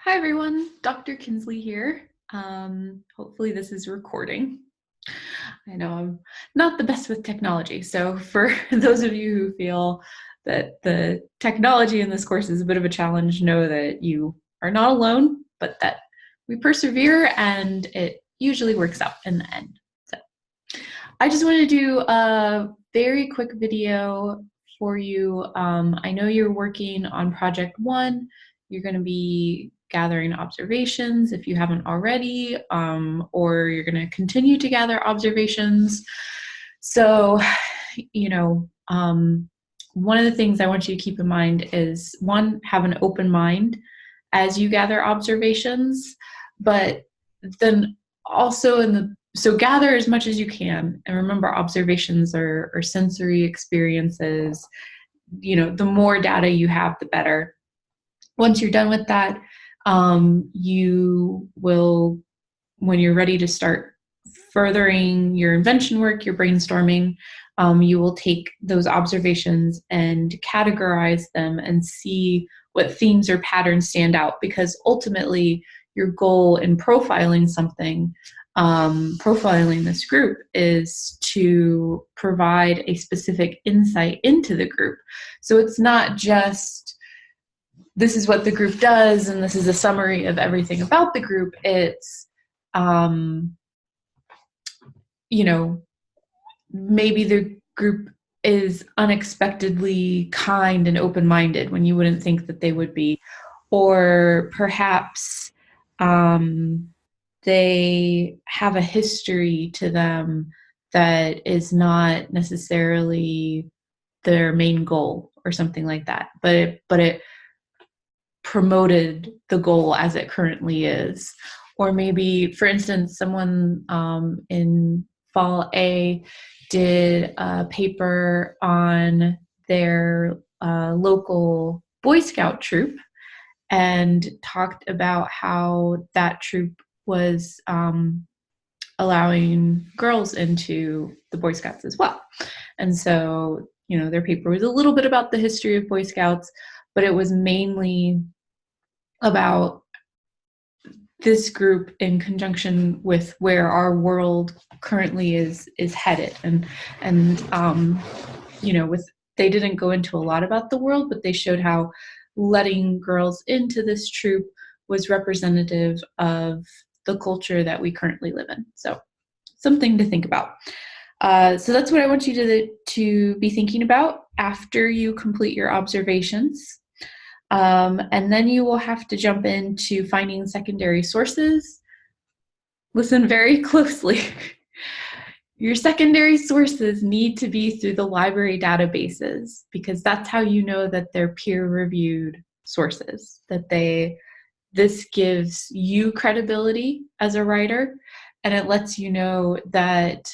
Hi everyone, Dr. Kinsley here. Hopefully this is recording. I know I'm not the best with technology, so for those of you who feel that the technology in this course is a bit of a challenge, know that you are not alone, but that we persevere and it usually works out in the end. So I just wanted to do a very quick video for you. I know you're working on project 1. You're going to be gathering observations if you haven't already, or you're going to continue to gather observations. So, one of the things I want you to keep in mind is, one, have an open mind as you gather observations, but then also so gather as much as you can. And remember, observations are sensory experiences. The more data you have, the better. Once you're done with that, you will, when you're ready to start furthering your invention work, your brainstorming, you will take those observations and categorize them and see what themes or patterns stand out, because ultimately your goal in profiling something, profiling this group, is to provide a specific insight into the group. So it's not just, this is what the group does and this is a summary of everything about the group. It's, maybe the group is unexpectedly kind and open-minded when you wouldn't think that they would be, or perhaps they have a history to them that is not necessarily their main goal or something like that, but it promoted the goal as it currently is. Or maybe, for instance, someone in Fall A did a paper on their local Boy Scout troop and talked about how that troop was allowing girls into the Boy Scouts as well. And so, their paper was a little bit about the history of Boy Scouts, but it was mainly about this group in conjunction with where our world currently is headed. They didn't go into a lot about the world, but they showed how letting girls into this troop was representative of the culture that we currently live in. So something to think about. So that's what I want you to be thinking about after you complete your observations. And then you will have to jump into finding secondary sources. Listen very closely. Your secondary sources need to be through the library databases, because that's how you know that they're peer-reviewed sources, that this gives you credibility as a writer, and it lets you know that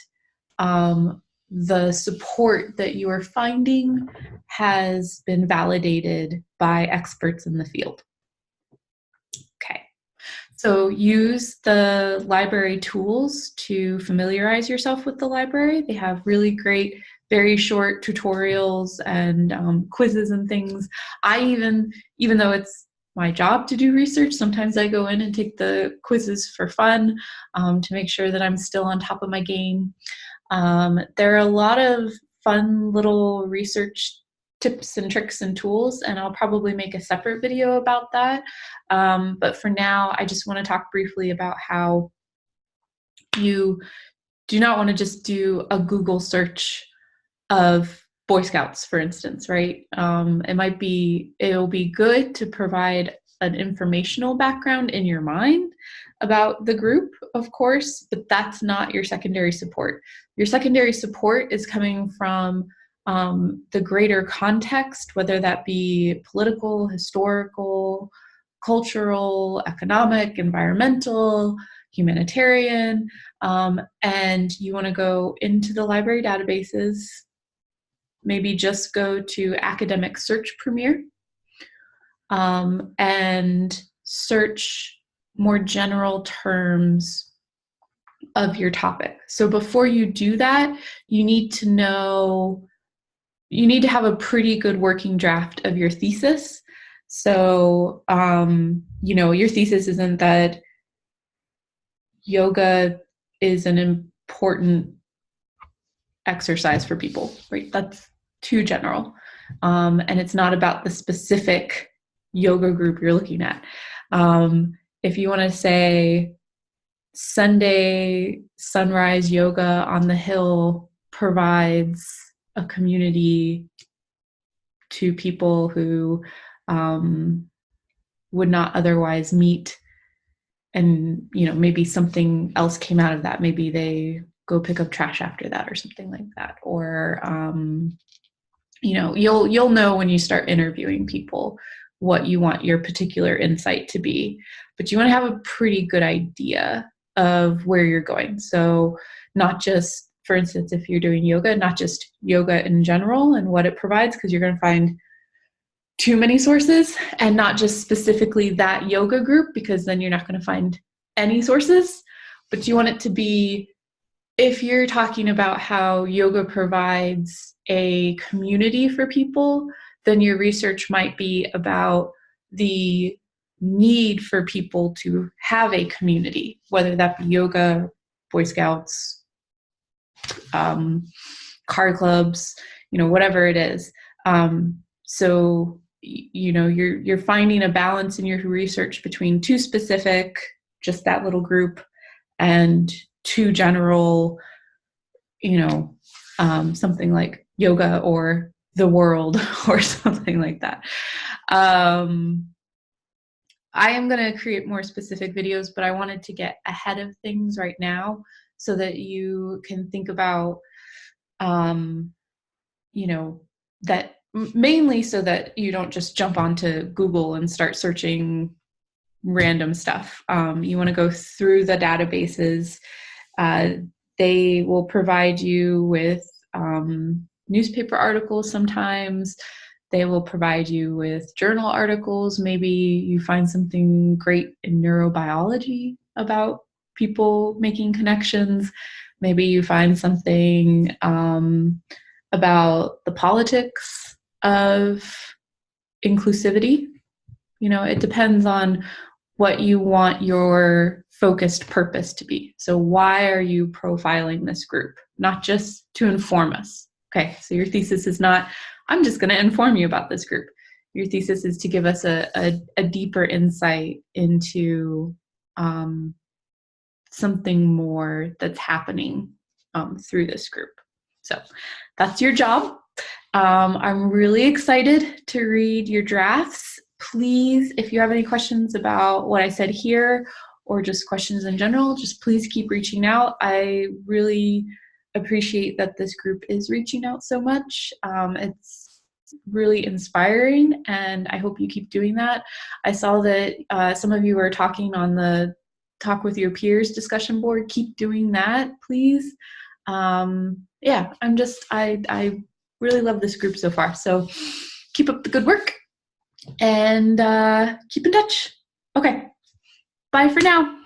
the support that you are finding has been validated by experts in the field. Okay, so use the library tools to familiarize yourself with the library. They have really great, very short tutorials and quizzes and things. Even though it's my job to do research, sometimes I go in and take the quizzes for fun, to make sure that I'm still on top of my game. There are a lot of fun little research tips and tricks and tools, and I'll probably make a separate video about that. But for now, I just want to talk briefly about how you do not want to just do a Google search of Boy Scouts, for instance, right? It'll be good to provide an informational background in your mind about the group, of course, but that's not your secondary support. Your secondary support is coming from the greater context, whether that be political, historical, cultural, economic, environmental, humanitarian, and you want to go into the library databases. Maybe just go to Academic Search Premier and search more general terms of your topic. So before you do that, you need to have a pretty good working draft of your thesis So, your thesis isn't that yoga is an important exercise for people, right? That's too general. And it's not about the specific yoga group you're looking at. If you want to say Sunday sunrise yoga on the hill provides a community to people who would not otherwise meet, and maybe something else came out of that. Maybe they go pick up trash after that or something like that. Or you'll know when you start interviewing people what you want your particular insight to be, but you want to have a pretty good idea of where you're going. So not just, for instance, if you're doing yoga, not just yoga in general and what it provides, because you're going to find too many sources, and not just specifically that yoga group, because then you're not going to find any sources. But you want it to be, if you're talking about how yoga provides a community for people, then your research might be about the need for people to have a community, whether that be yoga, Boy Scouts, car clubs, whatever it is. So you're finding a balance in your research between too specific, just that little group, and too general, something like yoga or the world or something like that. I am going to create more specific videos, but I wanted to get ahead of things right now so that you can think about, that mainly so that you don't just jump onto Google and start searching random stuff. You want to go through the databases. They will provide you with newspaper articles sometimes. They will provide you with journal articles. Maybe you find something great in neurobiology about people making connections. Maybe you find something about the politics of inclusivity. It depends on what you want your focused purpose to be. So why are you profiling this group? Not just to inform us. Okay, so your thesis is not, I'm just going to inform you about this group. Your thesis is to give us a deeper insight into something more that's happening through this group. So that's your job. I'm really excited to read your drafts. Please, if you have any questions about what I said here or just questions in general, just please keep reaching out. I really appreciate that this group is reaching out so much. It's really inspiring, and I hope you keep doing that. I saw that some of you were talking on the Talk with Your Peers discussion board. Keep doing that, please. Yeah, I really love this group so far. So keep up the good work and keep in touch. Okay, bye for now.